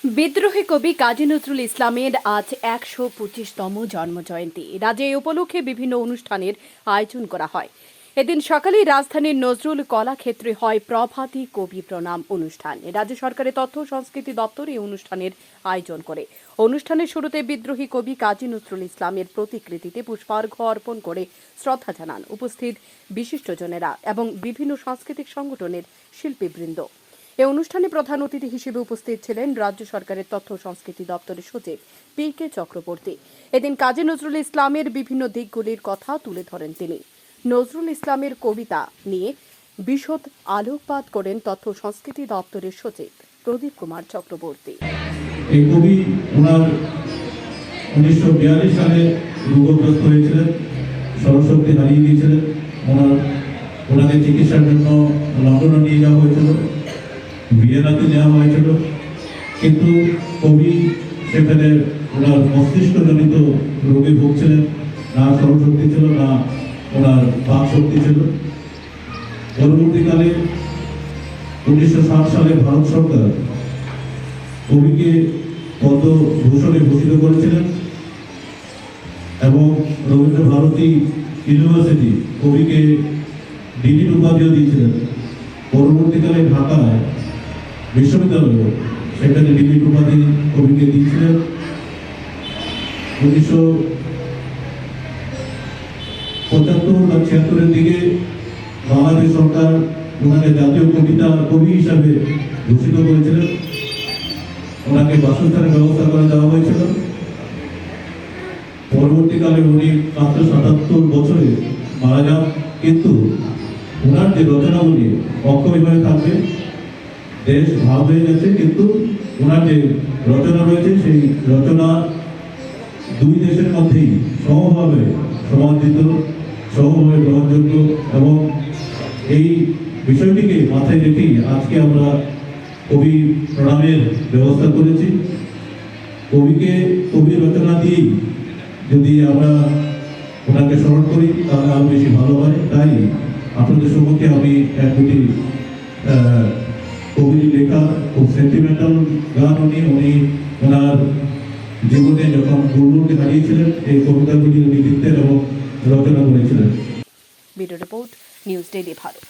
বিদ্রোহী কবি কাজী নজরুল ইসলামের আজ ১২৫তম জন্মজয়ন্তী। রাজ্যে এই উপলক্ষে বিভিন্ন অনুষ্ঠানের আয়োজন করা হয়। এদিন সকালে রাজধানীর নজরুল কলাক্ষেত্রে হয় প্রভাতী কবি প্রণাম অনুষ্ঠান। রাজ্য সরকারের তথ্য ও সংস্কৃতি দপ্তর এই অনুষ্ঠানের আয়োজন করে। অনুষ্ঠানের শুরুতে বিদ্রোহী কবি কাজী নজরুল ইসলামের প্রতিকৃতিতে পুষ্পার্ঘ্য অর্পণ করে শ্রদ্ধা জানান উপস্থিত বিশিষ্টজনেরা এবং বিভিন্ন সাংস্কৃতিক সংগঠনের শিল্পীবৃন্দ। এই অনুষ্ঠানে প্রধান অতিথি হিসেবে উপস্থিত ছিলেন রাজ্য সরকারের তথ্য ও সংস্কৃতি দপ্তরের সচিব পি.কে. চক্রবর্তী। এদিন কাজী নজরুল ইসলামের বিভিন্ন দিকগুলির কথা তুলে ধরেন তিনি। নজরুল ইসলামের কবিতা নিয়ে বিশদ আলোকপাত করেন তথ্য ও সংস্কৃতি দপ্তরের সচিব প্রদীপ কুমার চক্রবর্তী। এই কবি ওনার 1942 সালে রোগগ্রস্ত হয়েছিলেন, স্মরণশক্তি হারিয়ে গিয়েছিলেন। ওনাকে চিকিৎসার জন্য লন্ডনে নিয়ে যাওয়া হয়েছিল, ভিয়েনাতে নেওয়া হয়েছিল, কিন্তু কবি সেখানে ওনার মস্তিষ্কজনিত রোগে ভুগছিলেন। না স্মরণশক্তি ছিল, না ওনার বাক শক্তি ছিল। পরবর্তীকালে 1960 সালে ভারত সরকার কবিকে পদ্মভূষণে ভূষিত করেছিলেন এবং রবীন্দ্র ভারতী ইউনিভার্সিটি কবিকে ডিলিট উপাধিও দিয়েছিলেন। পরবর্তীকালে ঢাকায় বিশ্ববিদ্যালয় সেখানে ডিলিট উপাধি কবিকে দিয়েছিলেন। 1975 বা 76-এর দিকে বাংলাদেশ সরকার ওনাকে জাতীয় কবি হিসাবে ঘোষিত করেছিলেন। ওনাকে বাসস্থানের ব্যবস্থা করে দেওয়া হয়েছিল। পরবর্তীকালে উনি মাত্র 77 বছরে মারা যান, কিন্তু ওনার যে রচনাগুলি অক্ষয়ভাবে থাকবে। দেশ ভাগ হয়ে গেছে, কিন্তু ওনার যে রচনা রয়েছে সেই রচনা দুই দেশের মধ্যেই সমভাবে সমাদৃত, সমভাবে গ্রহণযোগ্য, এবং এই বিষয়টিকে মাথায় রেখেই আজকে আমরা কবি প্রণামের ব্যবস্থা করেছি। কবির রচনা দিয়েই যদি আমরা ওনাকে স্মরণ করি তাহলে আরো বেশি ভালো হয়। তাই আপনাদের সম্মুখে আমি এক দুটি কবির লেখা খুব সেন্টিমেন্টাল গান উনি ওনার জীবনে যখন গুরুকে হারিয়েছিলেন এই কবিতাগুলি উনি লিখতেন এবং রচনা করেছিলেন। Bureau report, news daily Bharat.